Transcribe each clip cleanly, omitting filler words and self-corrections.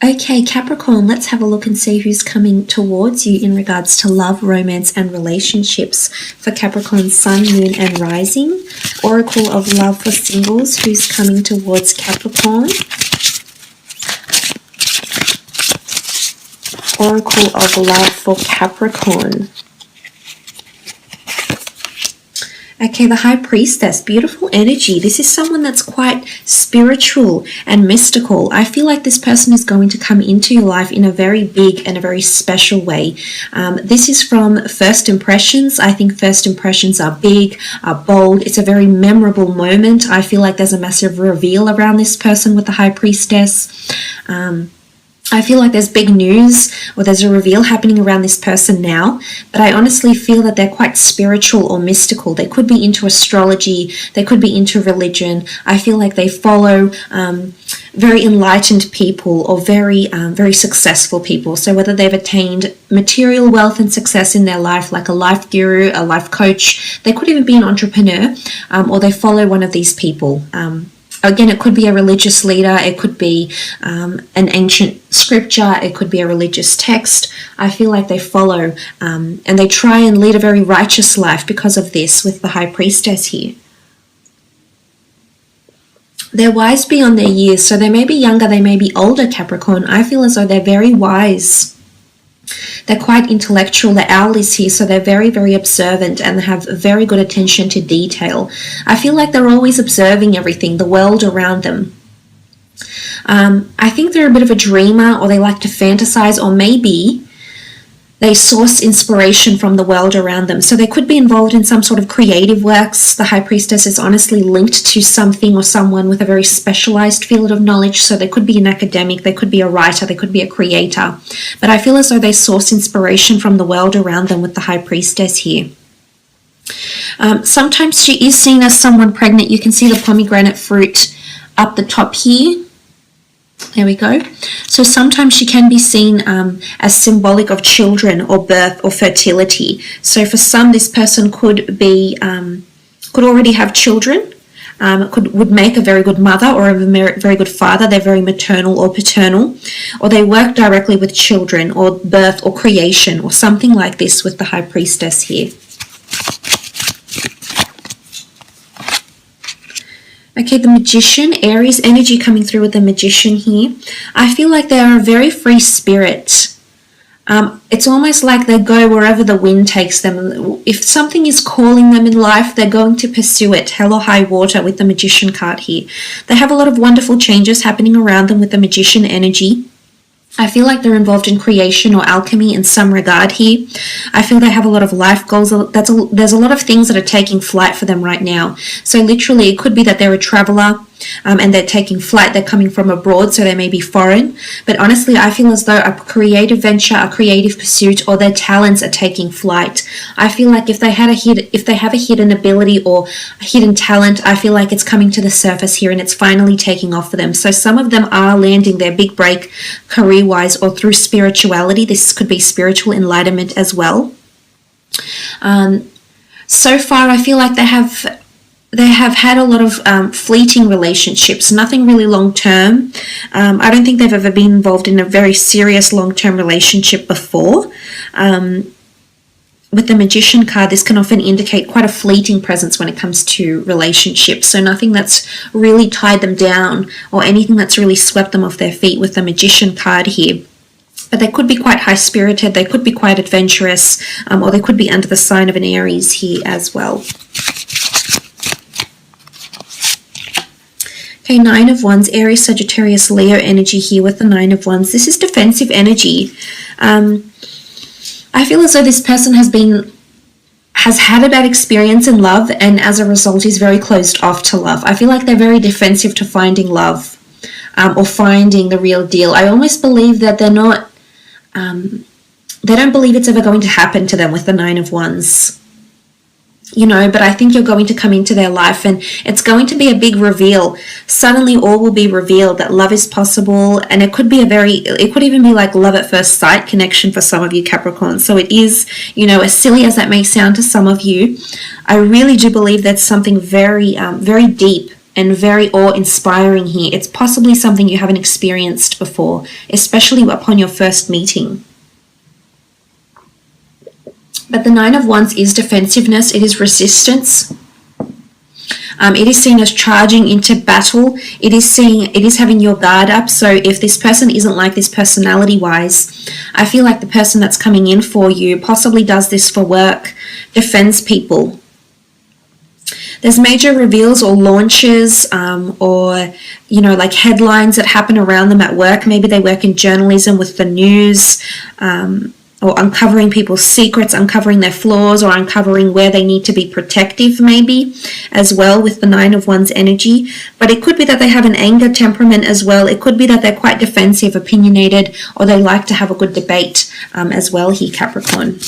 Okay, Capricorn, let's have a look and see who's coming towards you in regards to love, romance, and relationships for Capricorn, Sun, Moon, and Rising. Oracle of Love for singles, who's coming towards Capricorn. Oracle of Love for Capricorn. Okay, the High Priestess, beautiful energy. This is someone that's quite spiritual and mystical. I feel like this person is going to come into your life in a very big and a very special way. This is from first impressions. I think first impressions are big, are bold. It's a very memorable moment. I feel like there's a massive reveal around this person with the High Priestess. I feel like there's big news or there's a reveal happening around this person now, but I honestly feel that they're quite spiritual or mystical. They could be into astrology, they could be into religion. I feel like they follow very enlightened people or very successful people. So whether they've attained material wealth and success in their life, like a life guru, a life coach, they could even be an entrepreneur, or they follow one of these people. Again, it could be a religious leader, it could be an ancient scripture, it could be a religious text. I feel like they follow and they try and lead a very righteous life because of this with the High Priestess here. They're wise beyond their years, so they may be younger, they may be older, Capricorn. I feel as though they're very wise. They're quite intellectual. The owl is here, so they're very, very observant and have very good attention to detail. I feel like they're always observing everything, the world around them. I think they're a bit of a dreamer, or they like to fantasize, or maybe they source inspiration from the world around them. So they could be involved in some sort of creative works. The High Priestess is honestly linked to something or someone with a very specialized field of knowledge. So they could be an academic, they could be a writer, they could be a creator. But I feel as though they source inspiration from the world around them with the High Priestess here. Sometimes she is seen as someone pregnant. You can see the pomegranate fruit up the top here. There we go. So sometimes she can be seen as symbolic of children or birth or fertility. So for some, this person could be could already have children, would make a very good mother or a very good father. They're very maternal or paternal, or they work directly with children or birth or creation or something like this with the High Priestess here. Okay, the Magician, Aries energy coming through with the Magician here. I feel like they are a very free spirit. It's almost like they go wherever the wind takes them. If something is calling them in life, they're going to pursue it, hell or high water, with the Magician card here. They have a lot of wonderful changes happening around them with the Magician energy. I feel like they're involved in creation or alchemy in some regard here. I feel they have a lot of life goals. There's a lot of things that are taking flight for them right now. So literally it could be that they're a traveler and they're taking flight. They're coming from abroad, so they may be foreign. But honestly, I feel as though a creative venture, a creative pursuit, or their talents are taking flight. I feel like if they have a hidden ability or a hidden talent, I feel like it's coming to the surface here and it's finally taking off for them. So some of them are landing their big break career-wise or through spirituality. This could be spiritual enlightenment as well. So far, I feel like they have had a lot of fleeting relationships, nothing really long-term. I don't think they've ever been involved in a very serious long-term relationship before. With the Magician card, this can often indicate quite a fleeting presence when it comes to relationships. So nothing that's really tied them down or anything that's really swept them off their feet with the Magician card here. But they could be quite high-spirited, they could be quite adventurous, or they could be under the sign of an Aries here as well. Okay, Nine of Wands, Aries, Sagittarius, Leo energy here with the Nine of Wands. This is defensive energy. I feel as though this person has had a bad experience in love and as a result is very closed off to love. I feel like they're very defensive to finding love or finding the real deal. I almost believe that they're not, they don't believe it's ever going to happen to them with the Nine of Wands. You know, but I think you're going to come into their life and it's going to be a big reveal. Suddenly all will be revealed that love is possible, and it could be it could even be like love at first sight connection for some of you Capricorn. So it is, you know, as silly as that may sound to some of you, I really do believe that's something very, very deep and very awe-inspiring here. It's possibly something you haven't experienced before, especially upon your first meeting. But the Nine of Wands is defensiveness. It is resistance. It is seen as charging into battle. It is having your guard up. So if this person isn't like this personality-wise, I feel like the person that's coming in for you possibly does this for work, defends people. There's major reveals or launches or, you know, like headlines that happen around them at work. Maybe they work in journalism with the news, or uncovering people's secrets, uncovering their flaws, or uncovering where they need to be protective maybe as well with the Nine of Wands energy. But it could be that they have an anger temperament as well. It could be that they're quite defensive, opinionated, or they like to have a good debate as well here, Capricorn.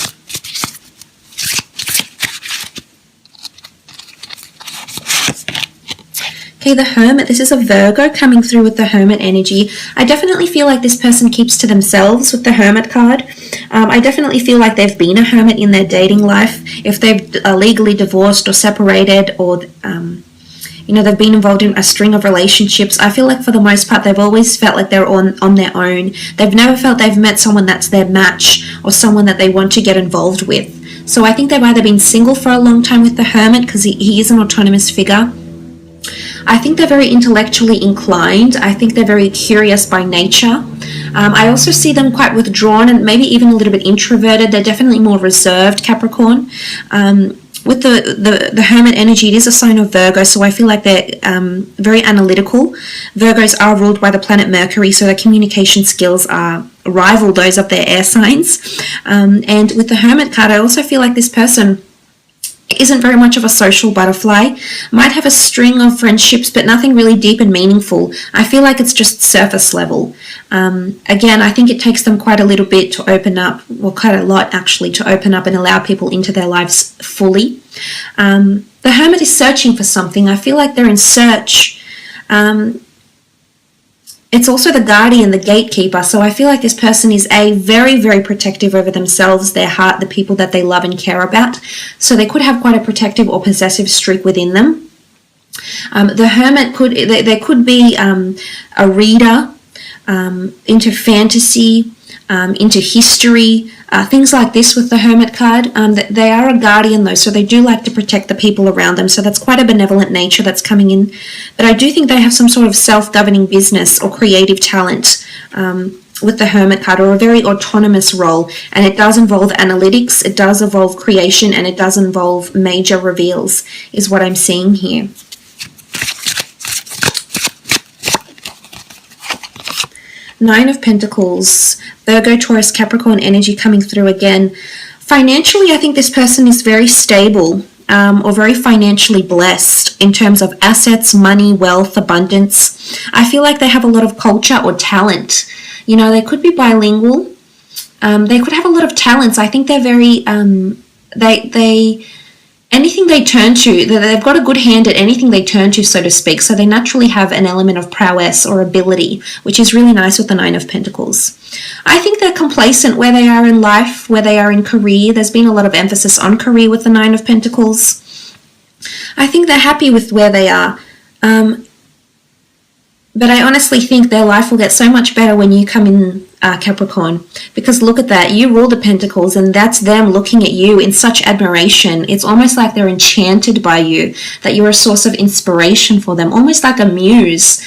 Okay, the Hermit. This is a Virgo coming through with the Hermit energy. I definitely feel like this person keeps to themselves with the Hermit card. I definitely feel like they've been a hermit in their dating life. If they've legally divorced or separated, or you know, they've been involved in a string of relationships, I feel like for the most part they've always felt like they're on their own. They've never felt they've met someone that's their match or someone that they want to get involved with. So I think they've either been single for a long time with the Hermit, because he is an autonomous figure. I think they're very intellectually inclined. I think they're very curious by nature. I also see them quite withdrawn and maybe even a little bit introverted. They're definitely more reserved, Capricorn. With the Hermit energy, it is a sign of Virgo, so I feel like they're very analytical. Virgos are ruled by the planet Mercury, so their communication skills are rival those of their air signs. And with the Hermit card, I also feel like this person isn't very much of a social butterfly, might have a string of friendships, but nothing really deep and meaningful. I feel like it's just surface level. Again, I think it takes them quite a little bit to open up, well, quite a lot actually, to open up and allow people into their lives fully. The Hermit is searching for something. I feel like they're in search. It's also the guardian, the gatekeeper. So I feel like this person is very, very protective over themselves, their heart, the people that they love and care about. So they could have quite a protective or possessive streak within them. The Hermit there could be a reader into fantasy, into history, things like this with the Hermit card. They are a guardian though, so they do like to protect the people around them, so that's quite a benevolent nature that's coming in. But I do think they have some sort of self-governing business or creative talent with the Hermit card, or a very autonomous role, and it does involve analytics, it does involve creation, and it does involve major reveals, is what I'm seeing here. Nine of Pentacles, Virgo, Taurus, Capricorn energy coming through again. Financially, I think this person is very stable or very financially blessed in terms of assets, money, wealth, abundance. I feel like they have a lot of culture or talent. You know, they could be bilingual. They could have a lot of talents. I think they're very, anything they turn to, they've got a good hand at anything they turn to, so to speak. So they naturally have an element of prowess or ability, which is really nice with the Nine of Pentacles. I think they're complacent where they are in life, where they are in career. There's been a lot of emphasis on career with the Nine of Pentacles. I think they're happy with where they are. But I honestly think their life will get so much better when you come in, Capricorn, because look at that, you rule the Pentacles, and that's them looking at you in such admiration. It's almost like they're enchanted by you, that you're a source of inspiration for them, almost like a muse,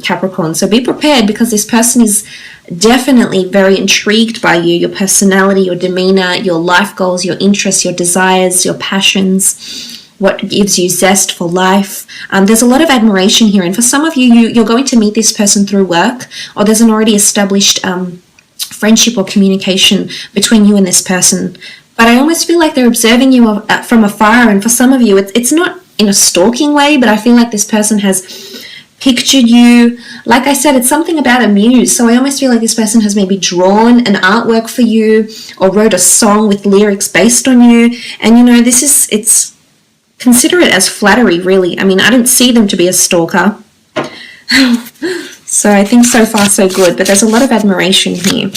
Capricorn. So be prepared, because this person is definitely very intrigued by you, your personality, your demeanor, your life goals, your interests, your desires, your passions, what gives you zest for life. There's a lot of admiration here, and for some of you, you're going to meet this person through work, or there's an already established friendship or communication between you and this person. But I almost feel like they're observing you from afar, and for some of you, it's not in a stalking way, but I feel like this person has pictured you. Like I said, it's something about a muse, so I almost feel like this person has maybe drawn an artwork for you, or wrote a song with lyrics based on you, and you know, consider it as flattery, really. I mean, I don't see them to be a stalker. So I think so far so good, but there's a lot of admiration here.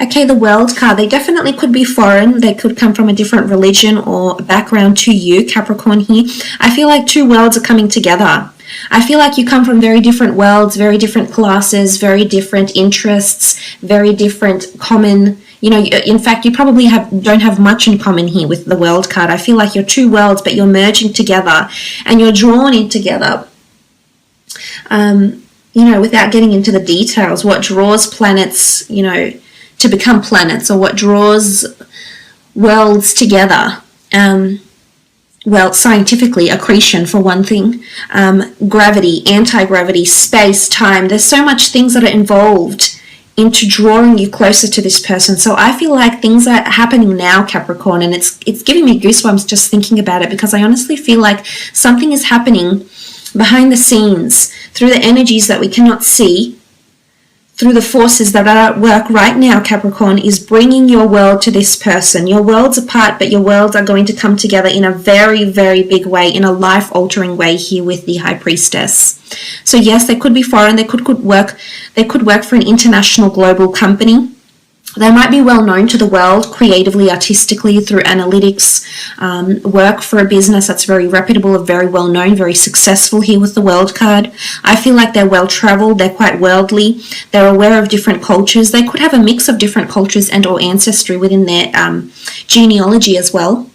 Okay, the World card, they definitely could be foreign. They could come from a different religion or background to you, Capricorn here. I feel like two worlds are coming together. I feel like you come from very different worlds, very different classes, very different interests, very different common, in fact, you probably don't have much in common here with the World card. I feel like you're two worlds, but you're merging together and you're drawn in together. Without getting into the details, what draws planets, to become planets, or what draws worlds together. Well, scientifically, accretion for one thing, gravity, anti-gravity, space, time. There's so much things that are involved into drawing you closer to this person. So I feel like things are happening now, Capricorn, and it's giving me goosebumps just thinking about it, because I honestly feel like something is happening behind the scenes through the energies that we cannot see, through the forces that are at work right now, Capricorn, is bringing your world to this person. Your worlds apart, but your worlds are going to come together in a very, very big way, in a life-altering way here with the High Priestess. So yes, they could be foreign. They could work for an international global company. They might be well known to the world creatively, artistically, through analytics, work for a business that's very reputable, very well known, very successful here with the World card. I feel like they're well traveled, they're quite worldly, they're aware of different cultures. They could have a mix of different cultures and or ancestry within their genealogy as well.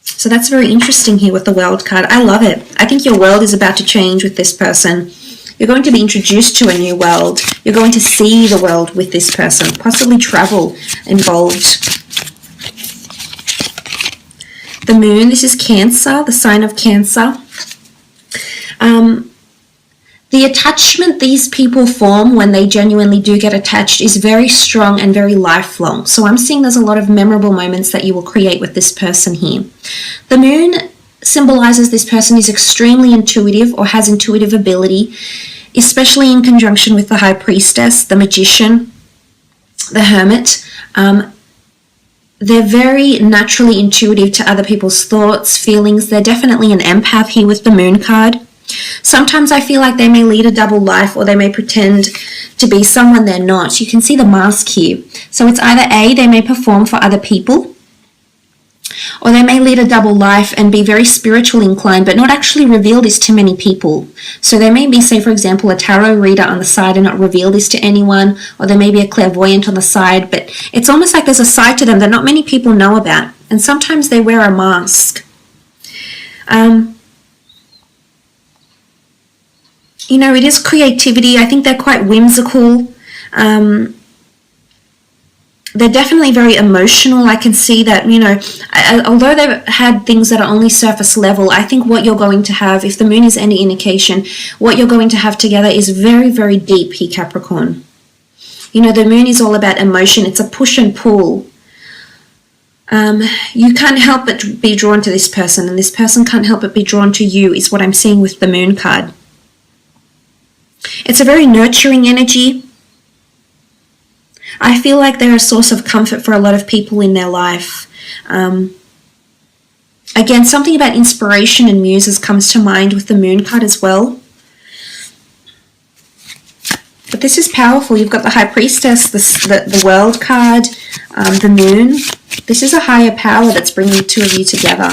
So that's very interesting here with the World card. I love it. I think your world is about to change with this person. You're going to be introduced to a new world. You're going to see the world with this person, possibly travel involved. The Moon, this is Cancer, the sign of Cancer. The attachment these people form when they genuinely do get attached is very strong and very lifelong. So I'm seeing there's a lot of memorable moments that you will create with this person here. The Moon symbolizes this person is extremely intuitive or has intuitive ability, especially in conjunction with the High Priestess, the Magician, the Hermit. They're very naturally intuitive to other people's thoughts, feelings. They're definitely an empath here with the Moon card. Sometimes I feel like they may lead a double life, or they may pretend to be someone they're not. You can see the mask here. So it's either A, they may perform for other people, or they may lead a double life and be very spiritually inclined, but not actually reveal this to many people. So they may be, say, for example, a tarot reader on the side and not reveal this to anyone, or there may be a clairvoyant on the side, but it's almost like there's a side to them that not many people know about. And sometimes they wear a mask. It is creativity. I think they're quite whimsical. They're definitely very emotional. I can see that, although they've had things that are only surface level, I think what you're going to have, if the Moon is any indication, what you're going to have together is very, very deep here, Capricorn. The Moon is all about emotion. It's a push and pull. You can't help but be drawn to this person, and this person can't help but be drawn to you, is what I'm seeing with the Moon card. It's a very nurturing energy. I feel like they're a source of comfort for a lot of people in their life. Again, something about inspiration and muses comes to mind with the Moon card as well. But this is powerful. You've got the High Priestess, the World card, the Moon. This is a higher power that's bringing the two of you together.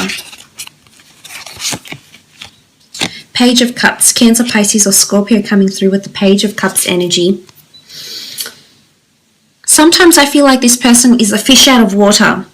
Page of Cups, Cancer, Pisces, or Scorpio coming through with the Page of Cups energy. Sometimes I feel like this person is a fish out of water.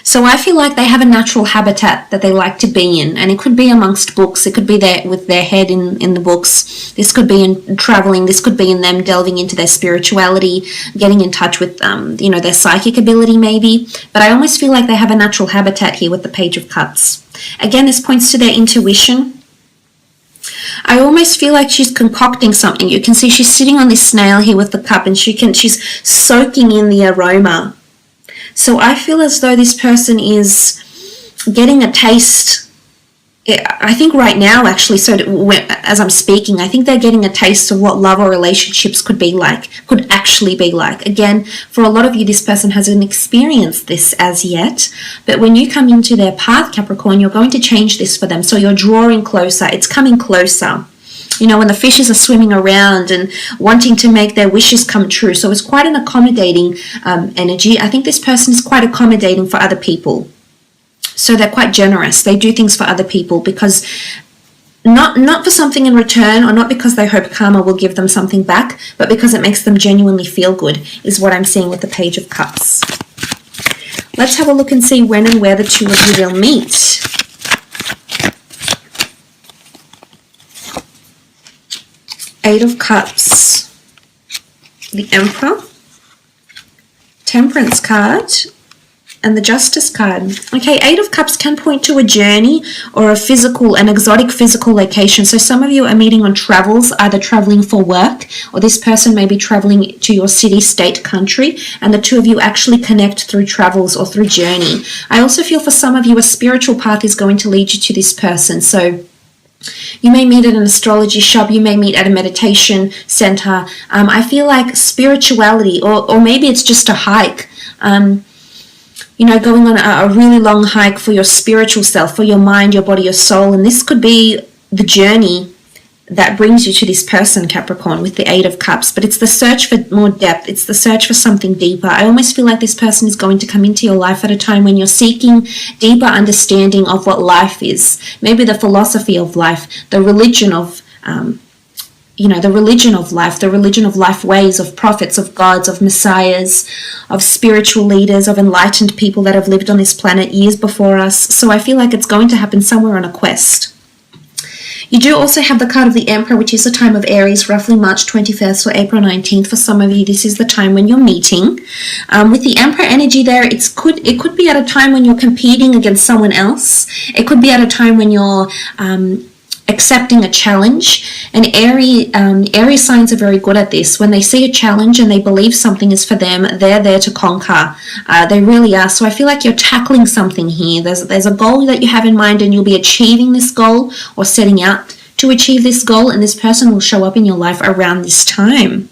So I feel like they have a natural habitat that they like to be in. And it could be amongst books. It could be there with their head in the books. This could be in traveling. This could be in them delving into their spirituality, getting in touch with, their psychic ability maybe. But I almost feel like they have a natural habitat here with the Page of Cups. Again, this points to their intuition. I almost feel like she's concocting something. You can see she's sitting on this snail here with the cup, and she's soaking in the aroma. So I feel as though this person is getting a taste. I think right now, actually, as I'm speaking, I think they're getting a taste of what love or relationships could actually be like. Again, for a lot of you, this person hasn't experienced this as yet, but when you come into their path, Capricorn, you're going to change this for them. So you're drawing closer. It's coming closer. You know, when the fishes are swimming around and wanting to make their wishes come true. So it's quite an accommodating energy. I think this person is quite accommodating for other people. So they're quite generous. They do things for other people because not for something in return, or not because they hope karma will give them something back, but because it makes them genuinely feel good, is what I'm seeing with the Page of Cups. Let's have a look and see when and where the two of you will meet. Eight of Cups, the Emperor, Temperance card, and the Justice card. Okay, Eight of Cups can point to a journey or an exotic physical location. So some of you are meeting on travels, either traveling for work, or this person may be traveling to your city, state, country, and the two of you actually connect through travels or through journey. I also feel for some of you, a spiritual path is going to lead you to this person. So you may meet at an astrology shop, you may meet at a meditation center. I feel like spirituality, or maybe it's just a hike. You know, going on a really long hike for your spiritual self, for your mind, your body, your soul. And this could be the journey that brings you to this person, Capricorn, with the Eight of Cups. But it's the search for more depth. It's the search for something deeper. I almost feel like this person is going to come into your life at a time when you're seeking deeper understanding of what life is. Maybe the philosophy of life, the religion of the religion of life, the religion of life ways, of prophets, of gods, of messiahs, of spiritual leaders, of enlightened people that have lived on this planet years before us. So I feel like it's going to happen somewhere on a quest. You do also have the card of the Emperor, which is the time of Aries, roughly March 21st or April 19th. For some of you, this is the time when you're meeting. With the Emperor energy there, it could be at a time when you're competing against someone else. It could be at a time when you're accepting a challenge. And Aries signs are very good at this. When they see a challenge and they believe something is for them, they're there to conquer. They really are. So I feel like you're tackling something here. There's a goal that you have in mind, and you'll be achieving this goal or setting out to achieve this goal, and this person will show up in your life around this time.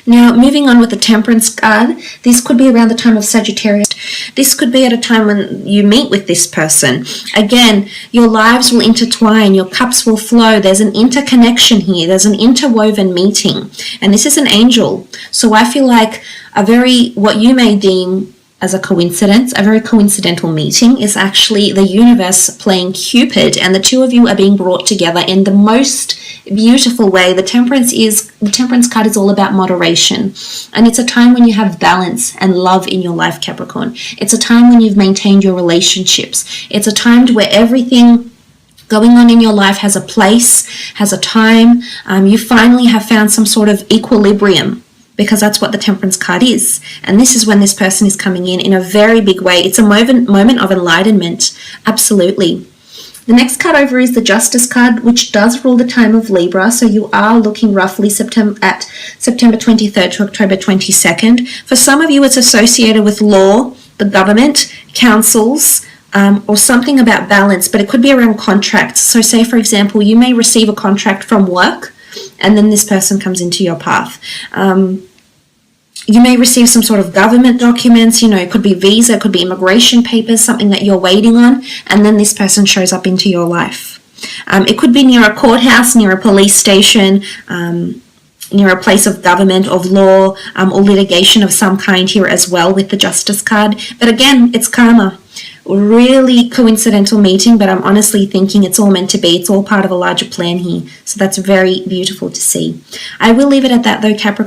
Now, moving on with the Temperance card, this could be around the time of Sagittarius. This could be at a time when you meet with this person. Again, your lives will intertwine, your cups will flow. There's an interconnection here. There's an interwoven meeting. And this is an angel. So I feel like what you may deem as a coincidence, a very coincidental meeting, is actually the universe playing Cupid, and the two of you are being brought together in the most beautiful way. The Temperance card is all about moderation, and it's a time when you have balance and love in your life, Capricorn. It's a time when you've maintained your relationships. It's a time where everything going on in your life has a place, has a time. You finally have found some sort of equilibrium, because that's what the Temperance card is. And this is when this person is coming in a very big way. It's a moment of enlightenment. Absolutely. The next card over is the Justice card, which does rule the time of Libra. So you are looking roughly September 23rd to October 22nd. For some of you, it's associated with law, the government, councils, or something about balance, but it could be around contracts. So say, for example, you may receive a contract from work, and then this person comes into your path. You may receive some sort of government documents, it could be visa, it could be immigration papers, something that you're waiting on, and then this person shows up into your life. It could be near a courthouse, near a police station, near a place of government, of law, or litigation of some kind here as well with the Justice card. But again, it's karma. Really coincidental meeting, but I'm honestly thinking it's all meant to be. It's all part of a larger plan here. So that's very beautiful to see. I will leave it at that though, Capricorn.